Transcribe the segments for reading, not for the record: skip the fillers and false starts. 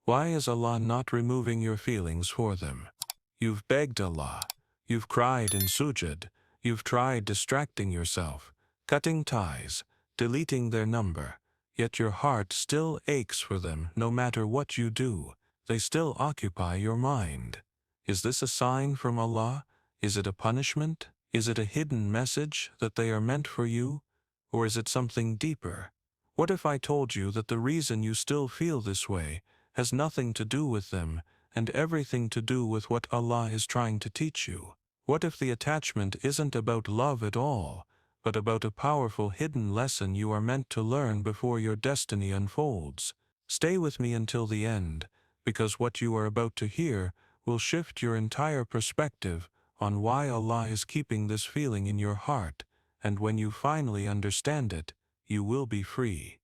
Why is Allah not removing your feelings for them? You've begged Allah. You've cried in sujud. You've tried distracting yourself, cutting ties, deleting their number. Yet your heart still aches for them no matter what you do. They still occupy your mind. Is this a sign from Allah? Is it a punishment? Is it a hidden message that they are meant for you? Or is it something deeper? What if I told you that the reason you still feel this way has nothing to do with them and everything to do with what Allah is trying to teach you? What if the attachment isn't about love at all, but about a powerful hidden lesson you are meant to learn before your destiny unfolds? Stay with me until the end, because what you are about to hear will shift your entire perspective on why Allah is keeping this feeling in your heart, and when you finally understand it, you will be free.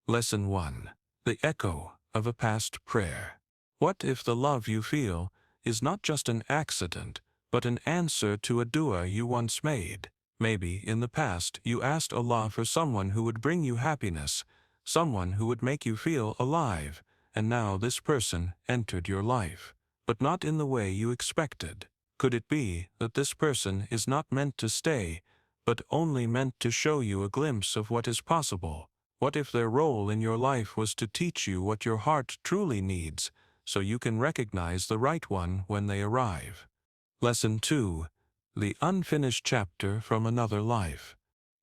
Lesson 1. The echo of a past prayer. What if the love you feel is not just an accident, but an answer to a dua you once made? Maybe, in the past, you asked Allah for someone who would bring you happiness, someone who would make you feel alive, and now this person entered your life, but not in the way you expected. Could it be that this person is not meant to stay, but only meant to show you a glimpse of what is possible? What if their role in your life was to teach you what your heart truly needs, so you can recognize the right one when they arrive? Lesson 2. The unfinished chapter from another life.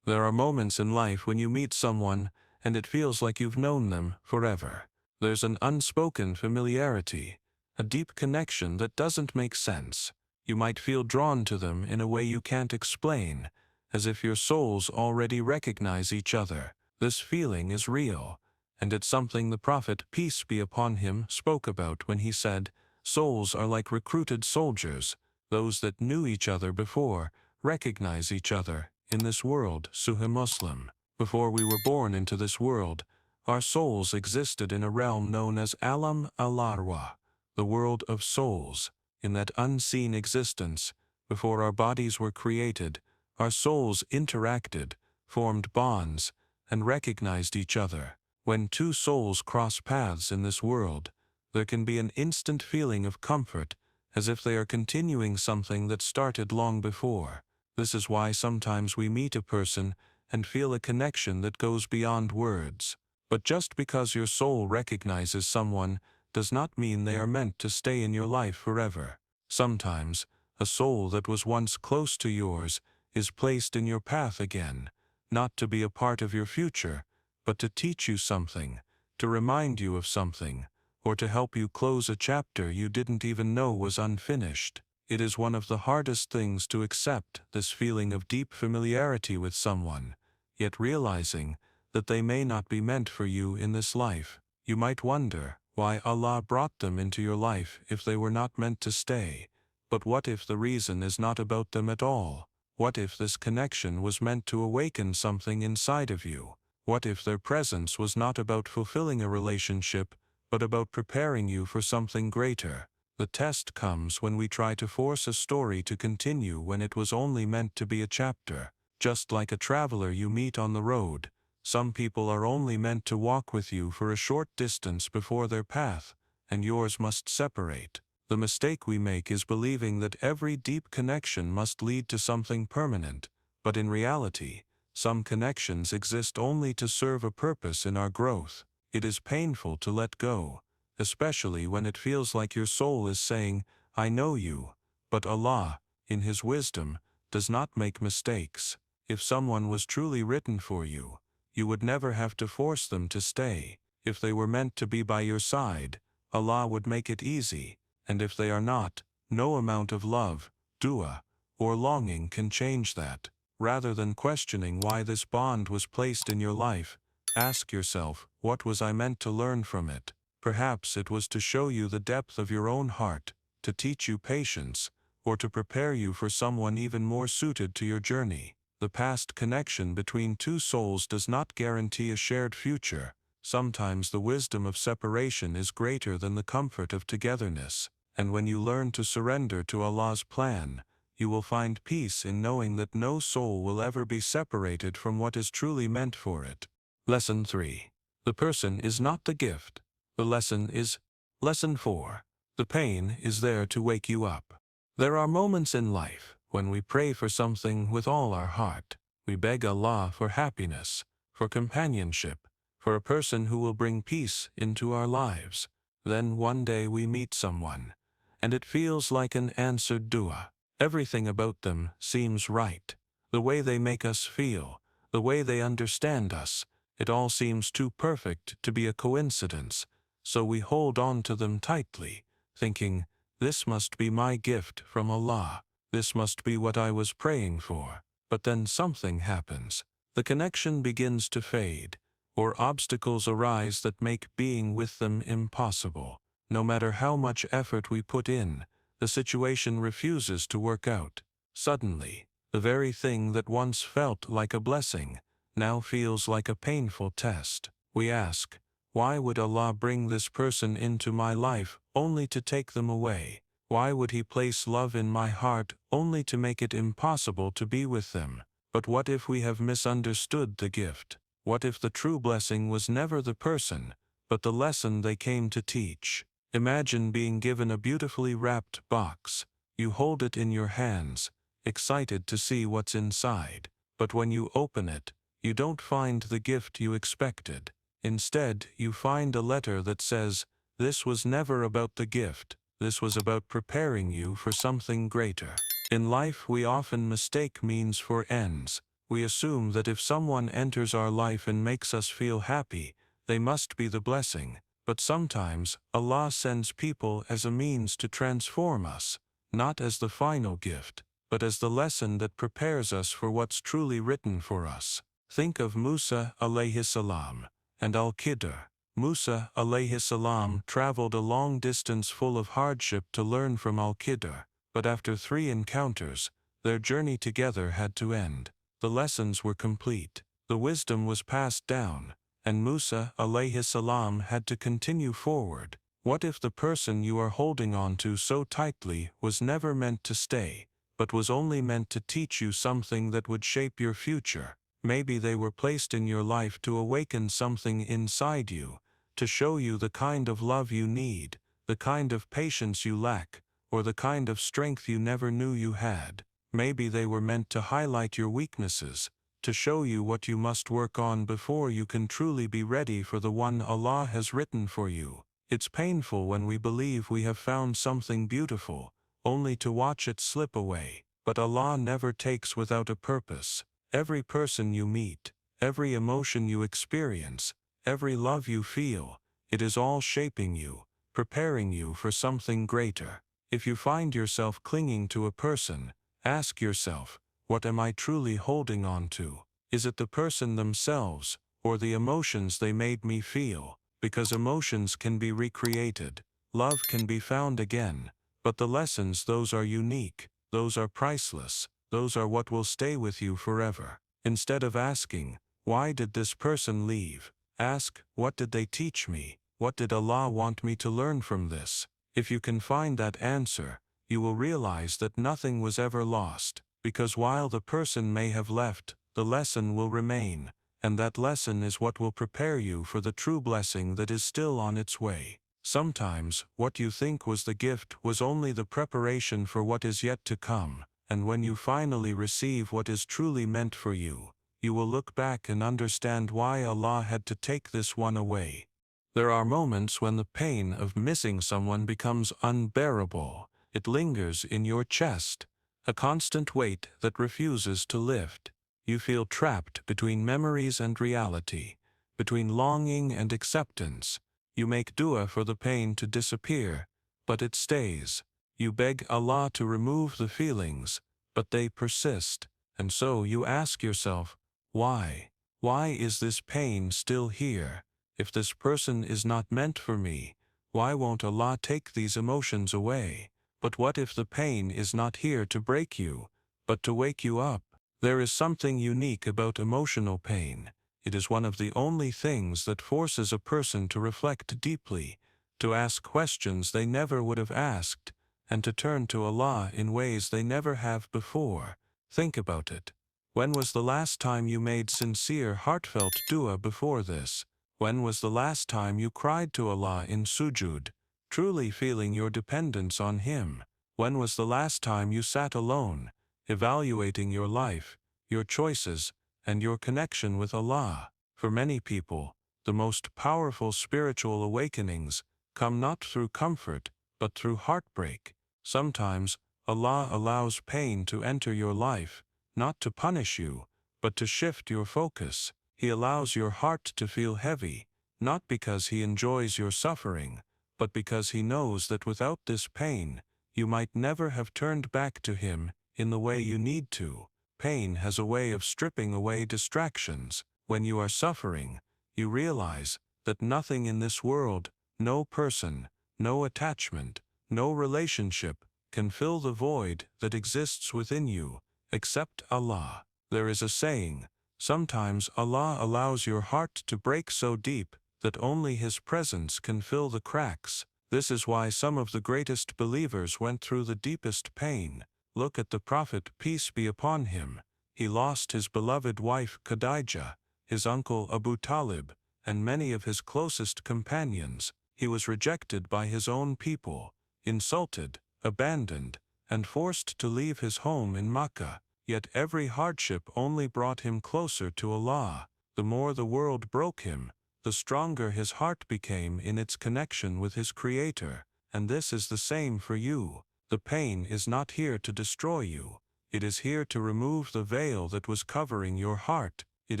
There are moments in life when you meet someone and it feels like you've known them forever. There's an unspoken familiarity, a deep connection that doesn't make sense. You might feel drawn to them in a way you can't explain, as if your souls already recognize each other. This feeling is real, and it's something the Prophet, peace be upon him, spoke about when he said, "Souls are like recruited soldiers. Those that knew each other before recognize each other in this world." Sahih Muslim. Before we were born into this world, our souls existed in a realm known as Alam al-Arwah, the world of souls. In that unseen existence, before our bodies were created, our souls interacted, formed bonds, and recognized each other. When two souls cross paths in this world, there can be an instant feeling of comfort, as if they are continuing something that started long before. This is why sometimes we meet a person and feel a connection that goes beyond words. But just because your soul recognizes someone does not mean they are meant to stay in your life forever. Sometimes, a soul that was once close to yours is placed in your path again, not to be a part of your future, but to teach you something, to remind you of something, or to help you close a chapter you didn't even know was unfinished. It is one of the hardest things to accept, this feeling of deep familiarity with someone, yet realizing that they may not be meant for you in this life. You might wonder why Allah brought them into your life if they were not meant to stay. But what if the reason is not about them at all? What if this connection was meant to awaken something inside of you? What if their presence was not about fulfilling a relationship, but about preparing you for something greater? The test comes when we try to force a story to continue when it was only meant to be a chapter. Just like a traveler you meet on the road, some people are only meant to walk with you for a short distance before their path, and yours must separate. The mistake we make is believing that every deep connection must lead to something permanent, but in reality, some connections exist only to serve a purpose in our growth. It is painful to let go, especially when it feels like your soul is saying, "I know you," but Allah, in His wisdom, does not make mistakes. If someone was truly written for you, you would never have to force them to stay. If they were meant to be by your side, Allah would make it easy. And if they are not, no amount of love, dua, or longing can change that. Rather than questioning why this bond was placed in your life, ask yourself, what was I meant to learn from it? Perhaps it was to show you the depth of your own heart, to teach you patience, or to prepare you for someone even more suited to your journey. The past connection between two souls does not guarantee a shared future. Sometimes the wisdom of separation is greater than the comfort of togetherness, and when you learn to surrender to Allah's plan, you will find peace in knowing that no soul will ever be separated from what is truly meant for it. Lesson 3. The person is not the gift. The lesson is Lesson 4. The pain is there to wake you up. There are moments in life when we pray for something with all our heart. We beg Allah for happiness, for companionship, for a person who will bring peace into our lives. Then one day we meet someone, and it feels like an answered dua. Everything about them seems right. The way they make us feel, the way they understand us, it all seems too perfect to be a coincidence. So we hold on to them tightly, thinking, this must be my gift from Allah. This must be what I was praying for. But then something happens. The connection begins to fade, or obstacles arise that make being with them impossible. No matter how much effort we put in, the situation refuses to work out. Suddenly, the very thing that once felt like a blessing now feels like a painful test. We ask, why would Allah bring this person into my life only to take them away? Why would He place love in my heart only to make it impossible to be with them? But what if we have misunderstood the gift? What if the true blessing was never the person, but the lesson they came to teach? Imagine being given a beautifully wrapped box. You hold it in your hands, excited to see what's inside. But when you open it, you don't find the gift you expected. Instead, you find a letter that says, this was never about the gift. This was about preparing you for something greater. In life, we often mistake means for ends. We assume that if someone enters our life and makes us feel happy, they must be the blessing. But sometimes, Allah sends people as a means to transform us, not as the final gift, but as the lesson that prepares us for what's truly written for us. Think of Musa alayhi salam and Al-Khidr. Musa alayhi salam traveled a long distance full of hardship to learn from Al-Khidr, but after 3 encounters, their journey together had to end. The lessons were complete, the wisdom was passed down, and Musa alayhi salam had to continue forward. What if the person you are holding on to so tightly was never meant to stay, but was only meant to teach you something that would shape your future? Maybe they were placed in your life to awaken something inside you, to show you the kind of love you need, the kind of patience you lack, or the kind of strength you never knew you had. Maybe they were meant to highlight your weaknesses, to show you what you must work on before you can truly be ready for the one Allah has written for you. It's painful when we believe we have found something beautiful, only to watch it slip away. But Allah never takes without a purpose. Every person you meet, every emotion you experience, every love you feel, it is all shaping you, preparing you for something greater. If you find yourself clinging to a person, ask yourself, what am I truly holding on to? Is it the person themselves, or the emotions they made me feel? Because emotions can be recreated, love can be found again, but the lessons, those are unique, those are priceless, those are what will stay with you forever. Instead of asking, why did this person leave? Ask, what did they teach me? What did Allah want me to learn from this? If you can find that answer, you will realize that nothing was ever lost, because while the person may have left, the lesson will remain, and that lesson is what will prepare you for the true blessing that is still on its way. Sometimes, what you think was the gift was only the preparation for what is yet to come, and when you finally receive what is truly meant for you, you will look back and understand why Allah had to take this one away. There are moments when the pain of missing someone becomes unbearable. It lingers in your chest, a constant weight that refuses to lift. You feel trapped between memories and reality, between longing and acceptance. You make dua for the pain to disappear, but it stays. You beg Allah to remove the feelings, but they persist. And so you ask yourself, why? Why is this pain still here? If this person is not meant for me, why won't Allah take these emotions away? But what if the pain is not here to break you, but to wake you up? There is something unique about emotional pain. It is one of the only things that forces a person to reflect deeply, to ask questions they never would have asked, and to turn to Allah in ways they never have before. Think about it. When was the last time you made sincere, heartfelt dua before this? When was the last time you cried to Allah in sujud, truly feeling your dependence on Him. When was the last time you sat alone, evaluating your life, your choices, and your connection with Allah? For many people, the most powerful spiritual awakenings come not through comfort, but through heartbreak. Sometimes, Allah allows pain to enter your life, not to punish you, but to shift your focus. He allows your heart to feel heavy, not because He enjoys your suffering, but because He knows that without this pain, you might never have turned back to Him in the way you need to. Pain has a way of stripping away distractions. When you are suffering, you realize that nothing in this world, no person, no attachment, no relationship, can fill the void that exists within you, except Allah. There is a saying, sometimes Allah allows your heart to break so deep that only His presence can fill the cracks. This is why some of the greatest believers went through the deepest pain. Look at the Prophet, peace be upon him. He lost his beloved wife Khadijah, his uncle Abu Talib, and many of his closest companions. He was rejected by his own people, insulted, abandoned, and forced to leave his home in Makkah. Yet every hardship only brought him closer to Allah. The more the world broke him, the stronger his heart became in its connection with his Creator. And this is the same for you. The pain is not here to destroy you. It is here to remove the veil that was covering your heart. It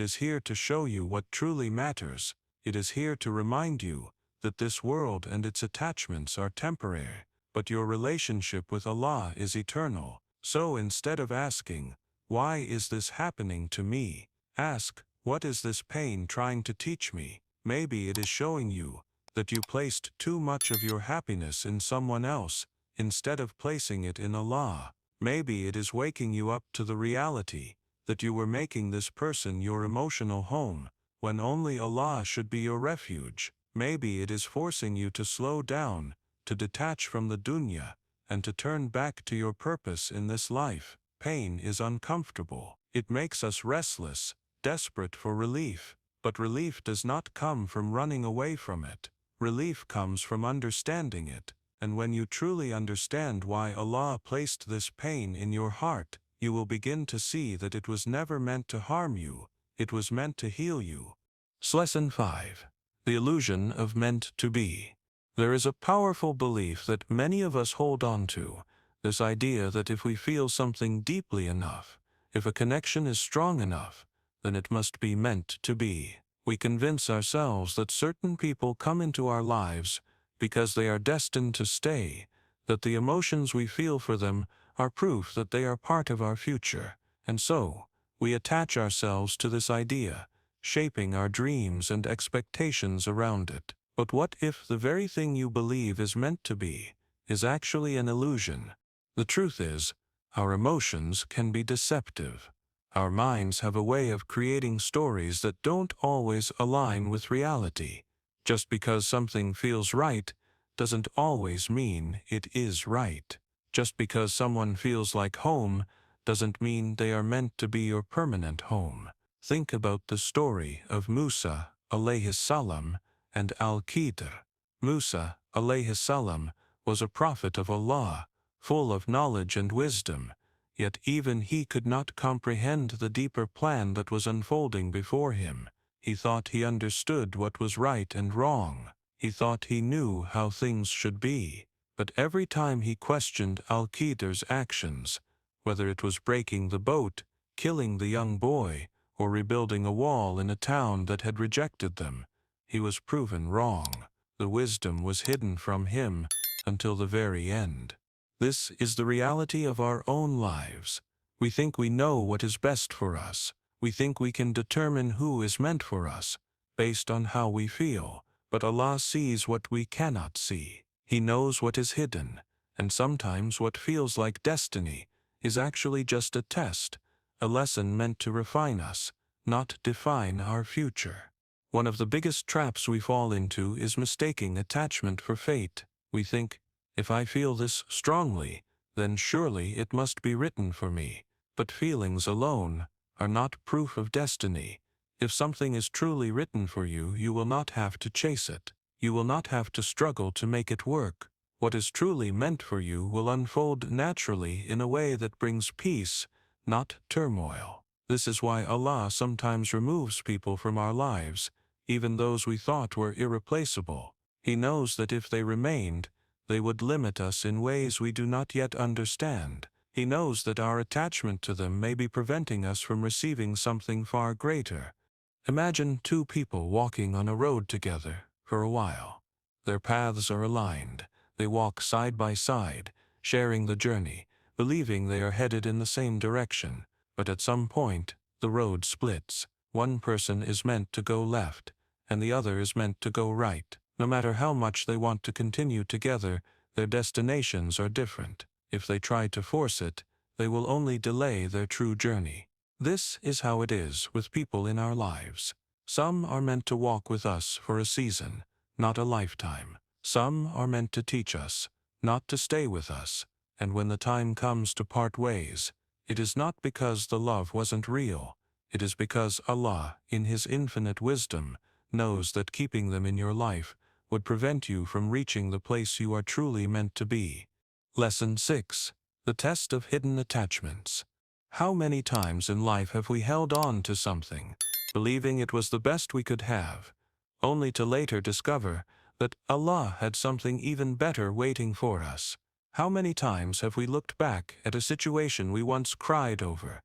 is here to show you what truly matters. It is here to remind you that this world and its attachments are temporary, but your relationship with Allah is eternal. So instead of asking, "Why is this happening to me?" ask, "What is this pain trying to teach me?" Maybe it is showing you that you placed too much of your happiness in someone else, instead of placing it in Allah. Maybe it is waking you up to the reality that you were making this person your emotional home, when only Allah should be your refuge. Maybe it is forcing you to slow down, to detach from the dunya, and to turn back to your purpose in this life. Pain is uncomfortable. It makes us restless, desperate for relief. But relief does not come from running away from it. Relief comes from understanding it. And when you truly understand why Allah placed this pain in your heart, you will begin to see that it was never meant to harm you. It was meant to heal you. Lesson 5. The illusion of meant to be. There is a powerful belief that many of us hold on to, this idea that if we feel something deeply enough, if a connection is strong enough, then it must be meant to be. We convince ourselves that certain people come into our lives because they are destined to stay, that the emotions we feel for them are proof that they are part of our future, and so we attach ourselves to this idea, shaping our dreams and expectations around it. But what if the very thing you believe is meant to be is actually an illusion? The truth is, our emotions can be deceptive. Our minds have a way of creating stories that don't always align with reality. Just because something feels right doesn't always mean it is right. Just because someone feels like home doesn't mean they are meant to be your permanent home. Think about the story of Musa alayhi salam and Al-Qidr. Musa alayhi salam was a prophet of Allah, full of knowledge and wisdom. Yet even he could not comprehend the deeper plan that was unfolding before him. He thought he understood what was right and wrong. He thought he knew how things should be. But every time he questioned Al-Qidr's actions, whether it was breaking the boat, killing the young boy, or rebuilding a wall in a town that had rejected them, he was proven wrong. The wisdom was hidden from him until the very end. This is the reality of our own lives. We think we know what is best for us. We think we can determine who is meant for us, based on how we feel. But Allah sees what we cannot see. He knows what is hidden, and sometimes what feels like destiny is actually just a test, a lesson meant to refine us, not define our future. One of the biggest traps we fall into is mistaking attachment for fate. We think, if I feel this strongly, then surely it must be written for me. But feelings alone are not proof of destiny. If something is truly written for you, you will not have to chase it. You will not have to struggle to make it work. What is truly meant for you will unfold naturally in a way that brings peace, not turmoil. This is why Allah sometimes removes people from our lives, even those we thought were irreplaceable. He knows that if they remained, they would limit us in ways we do not yet understand. He knows that our attachment to them may be preventing us from receiving something far greater. Imagine two people walking on a road together for a while. Their paths are aligned. They walk side by side, sharing the journey, believing they are headed in the same direction. But at some point, the road splits. One person is meant to go left, and the other is meant to go right. No matter how much they want to continue together, their destinations are different. If they try to force it, they will only delay their true journey. This is how it is with people in our lives. Some are meant to walk with us for a season, not a lifetime. Some are meant to teach us, not to stay with us. And when the time comes to part ways, it is not because the love wasn't real. It is because Allah, in His infinite wisdom, knows that keeping them in your life would prevent you from reaching the place you are truly meant to be. Lesson 6. The Test of Hidden Attachments. How many times in life have we held on to something, believing it was the best we could have, only to later discover that Allah had something even better waiting for us? How many times have we looked back at a situation we once cried over,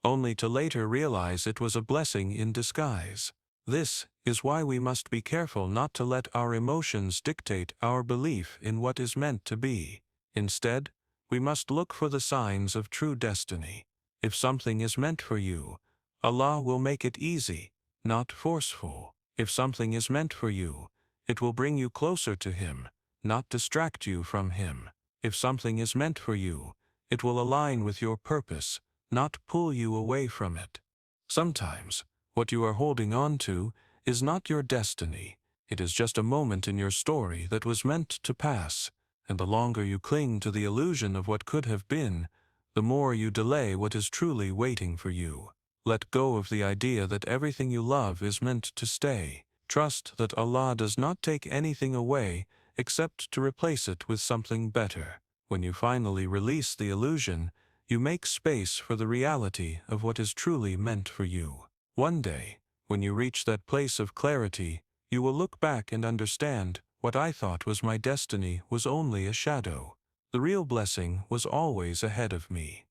only to later realize it was a blessing in disguise? This is why we must be careful not to let our emotions dictate our belief in what is meant to be. Instead, we must look for the signs of true destiny. If something is meant for you, Allah will make it easy, not forceful. If something is meant for you, it will bring you closer to Him, not distract you from Him. If something is meant for you, it will align with your purpose, not pull you away from it. Sometimes, what you are holding on to is not your destiny. It is just a moment in your story that was meant to pass, and the longer you cling to the illusion of what could have been, the more you delay what is truly waiting for you. Let go of the idea that everything you love is meant to stay. Trust that Allah does not take anything away except to replace it with something better. When you finally release the illusion, you make space for the reality of what is truly meant for you. One day, when you reach that place of clarity, you will look back and understand, what I thought was my destiny was only a shadow. The real blessing was always ahead of me.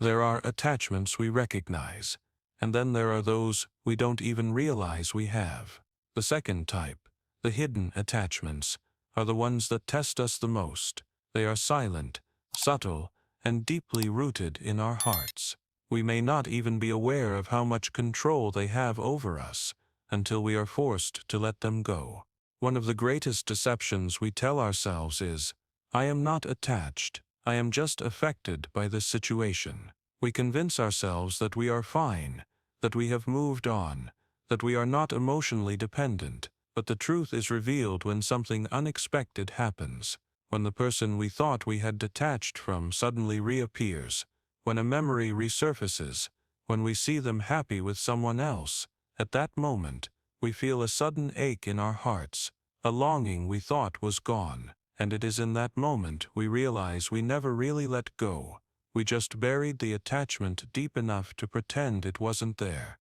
There are attachments we recognize, and then there are those we don't even realize we have. The second type, the hidden attachments, are the ones that test us the most. They are silent, subtle, and deeply rooted in our hearts. We may not even be aware of how much control they have over us until we are forced to let them go. One of the greatest deceptions we tell ourselves is, I am not attached, I am just affected by this situation. We convince ourselves that we are fine, that we have moved on, that we are not emotionally dependent. But the truth is revealed when something unexpected happens, when the person we thought we had detached from suddenly reappears, when a memory resurfaces, when we see them happy with someone else. At that moment, we feel a sudden ache in our hearts, a longing we thought was gone, and it is in that moment we realize we never really let go. We just buried the attachment deep enough to pretend it wasn't there.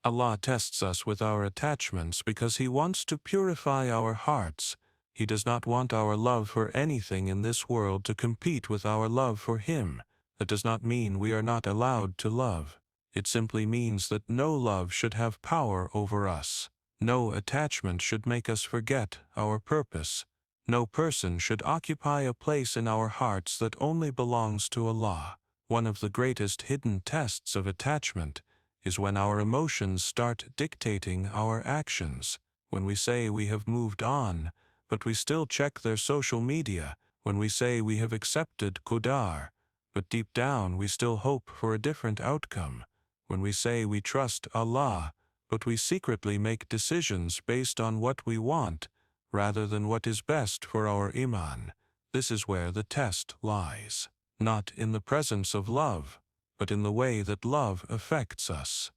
Allah tests us with our attachments because He wants to purify our hearts. He does not want our love for anything in this world to compete with our love for Him. That does not mean we are not allowed to love. It simply means that no love should have power over us. No attachment should make us forget our purpose. No person should occupy a place in our hearts that only belongs to Allah. One of the greatest hidden tests of attachment is when our emotions start dictating our actions. When we say we have moved on, but we still check their social media. When we say we have accepted Qadar, but deep down we still hope for a different outcome. When we say we trust Allah, but we secretly make decisions based on what we want, rather than what is best for our iman. This is where the test lies. Not in the presence of love, but in the way that love affects us.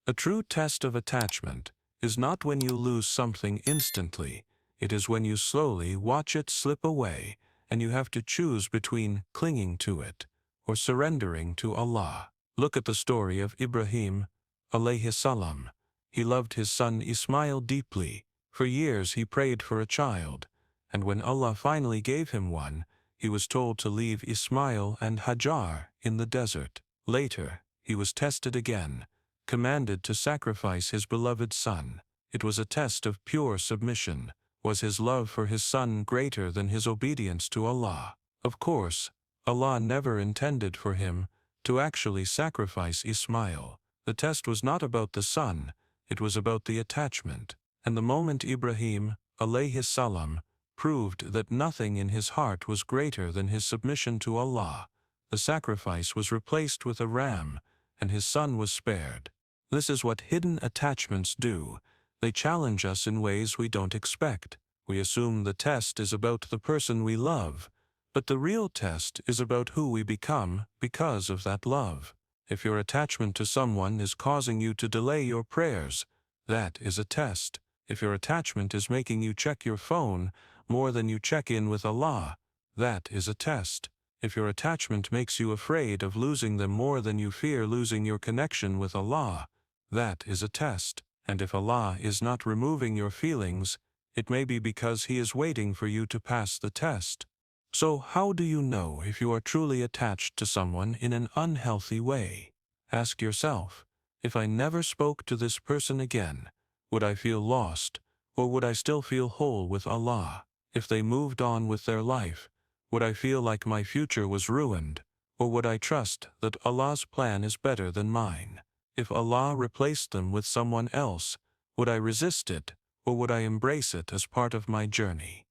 A true test of attachment is not when you lose something instantly. It is when you slowly watch it slip away, and you have to choose between clinging to it or surrendering to Allah. Look at the story of Ibrahim, alayhi salam. He loved his son Ismail deeply. For years he prayed for a child, and when Allah finally gave him one, he was told to leave Ismail and Hajar in the desert. Later, he was tested again, commanded to sacrifice his beloved son. It was a test of pure submission. Was his love for his son greater than his obedience to Allah? Of course, Allah never intended for him to actually sacrifice Ismail. The test was not about the son, it was about the attachment. And the moment Ibrahim, alayhi salam, proved that nothing in his heart was greater than his submission to Allah, the sacrifice was replaced with a ram, and his son was spared. This is what hidden attachments do. They challenge us in ways we don't expect. We assume the test is about the person we love, but the real test is about who we become because of that love. If your attachment to someone is causing you to delay your prayers, that is a test. If your attachment is making you check your phone more than you check in with Allah, that is a test. If your attachment makes you afraid of losing them more than you fear losing your connection with Allah, that is a test. And if Allah is not removing your feelings, it may be because He is waiting for you to pass the test. So how do you know if you are truly attached to someone in an unhealthy way? Ask yourself, if I never spoke to this person again, would I feel lost, or would I still feel whole with Allah? If they moved on with their life, would I feel like my future was ruined, or would I trust that Allah's plan is better than mine? If Allah replaced them with someone else, would I resist it, or would I embrace it as part of my journey?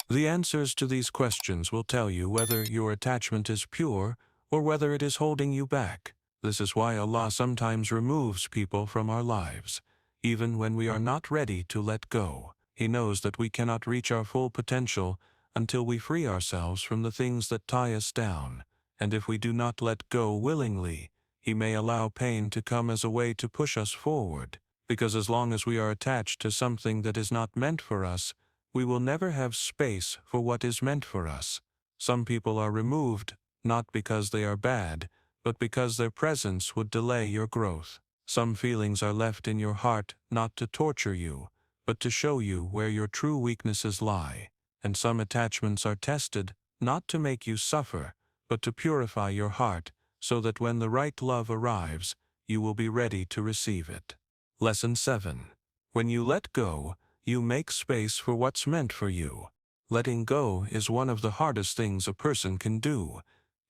The answers to these questions will tell you whether your attachment is pure or whether it is holding you back. This is why Allah sometimes removes people from our lives, even when we are not ready to let go. He knows that we cannot reach our full potential until we free ourselves from the things that tie us down, and if we do not let go willingly, He may allow pain to come as a way to push us forward, because as long as we are attached to something that is not meant for us, we will never have space for what is meant for us. Some people are removed, not because they are bad, but because their presence would delay your growth. Some feelings are left in your heart not to torture you, but to show you where your true weaknesses lie. And some attachments are tested not to make you suffer, but to purify your heart, so that when the right love arrives, you will be ready to receive it. Lesson 7. When you let go, you make space for what's meant for you. Letting go is one of the hardest things a person can do.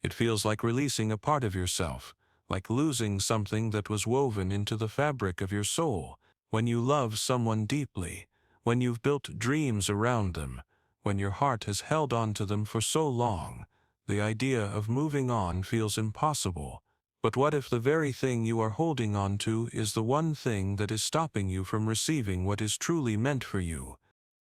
It feels like releasing a part of yourself, like losing something that was woven into the fabric of your soul. When you love someone deeply, when you've built dreams around them, when your heart has held on to them for so long, the idea of moving on feels impossible. But what if the very thing you are holding on to is the one thing that is stopping you from receiving what is truly meant for you?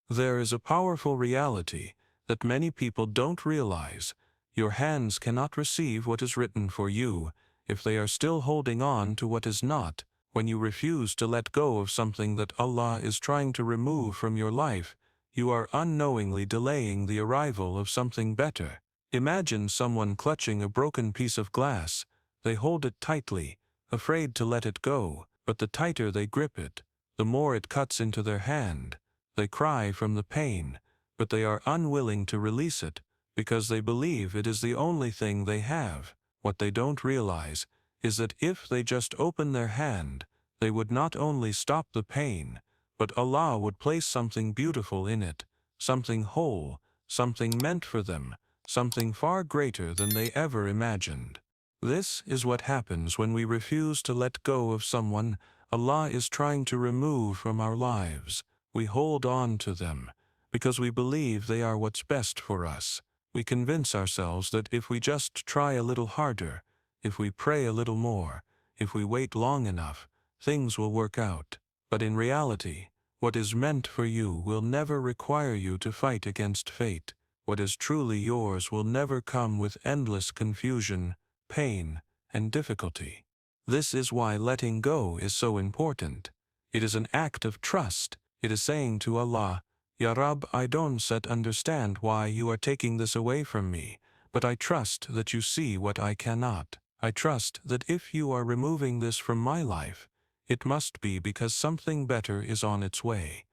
There is a powerful reality that many people don't realize. Your hands cannot receive what is written for you if they are still holding on to what is not. When you refuse to let go of something that Allah is trying to remove from your life, you are unknowingly delaying the arrival of something better. Imagine someone clutching a broken piece of glass. They hold it tightly, afraid to let it go, but the tighter they grip it, the more it cuts into their hand. They cry from the pain, but they are unwilling to release it because they believe it is the only thing they have. What they don't realize is that if they just open their hand, they would not only stop the pain, but Allah would place something beautiful in it, something whole, something meant for them, something far greater than they ever imagined. This is what happens when we refuse to let go of someone Allah is trying to remove from our lives. We hold on to them because we believe they are what's best for us. We convince ourselves that if we just try a little harder, if we pray a little more, if we wait long enough, things will work out. But in reality, what is meant for you will never require you to fight against fate. What is truly yours will never come with endless confusion, pain, and difficulty. This is why letting go is so important. It is an act of trust. It is saying to Allah, Ya Rab, I don't understand why you are taking this away from me, but I trust that you see what I cannot. I trust that if you are removing this from my life, it must be because something better is on its way.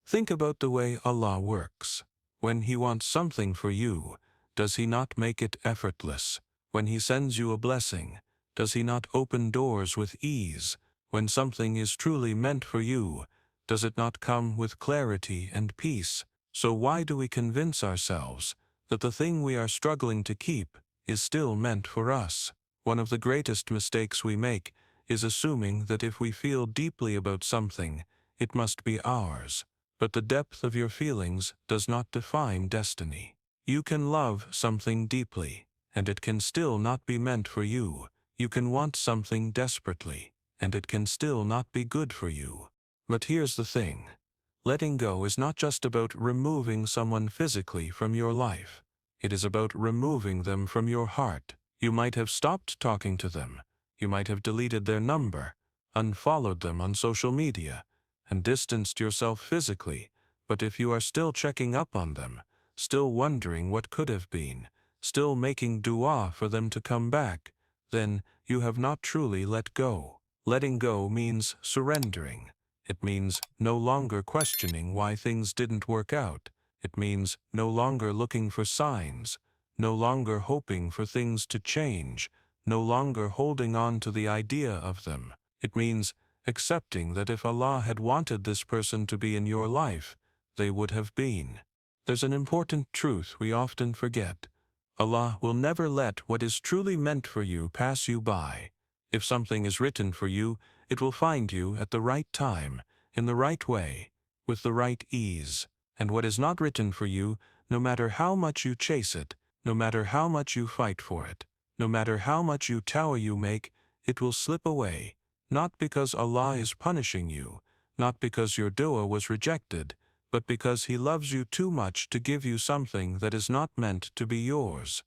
Think about the way Allah works. When He wants something for you, does He not make it effortless? When He sends you a blessing, does He not open doors with ease? When something is truly meant for you, does it not come with clarity and peace? So why do we convince ourselves that the thing we are struggling to keep is still meant for us? One of the greatest mistakes we make is assuming that if we feel deeply about something, it must be ours. But the depth of your feelings does not define destiny. You can love something deeply, and it can still not be meant for you. You can want something desperately, and it can still not be good for you. But here's the thing. Letting go is not just about removing someone physically from your life. It is about removing them from your heart. You might have stopped talking to them. You might have deleted their number, unfollowed them on social media, and distanced yourself physically. But if you are still checking up on them, still wondering what could have been, still making dua for them to come back, then you have not truly let go. Letting go means surrendering. It means no longer questioning why things didn't work out. It means no longer looking for signs, no longer hoping for things to change, no longer holding on to the idea of them. It means accepting that if Allah had wanted this person to be in your life, they would have been. There's an important truth we often forget. Allah will never let what is truly meant for you pass you by. If something is written for you, it will find you at the right time, in the right way, with the right ease. And what is not written for you, no matter how much you chase it, no matter how much you fight for it, no matter how much you tower you make, it will slip away, not because Allah is punishing you, not because your dua was rejected, but because He loves you too much to give you something that is not meant to be yours.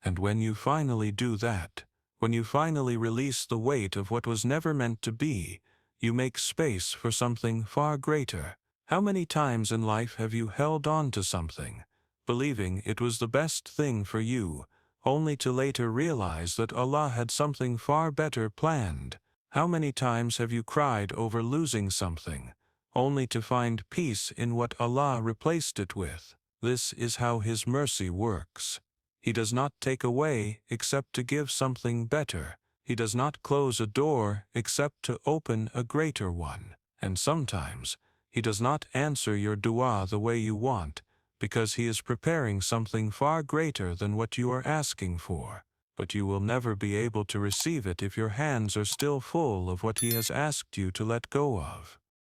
And when you finally do that, when you finally release the weight of what was never meant to be, you make space for something far greater. How many times in life have you held on to something, believing it was the best thing for you, only to later realize that Allah had something far better planned? How many times have you cried over losing something, only to find peace in what Allah replaced it with? This is how His mercy works. He does not take away except to give something better. He does not close a door except to open a greater one. And sometimes He does not answer your dua the way you want, because He is preparing something far greater than what you are asking for. But you will never be able to receive it if your hands are still full of what He has asked you to let go of.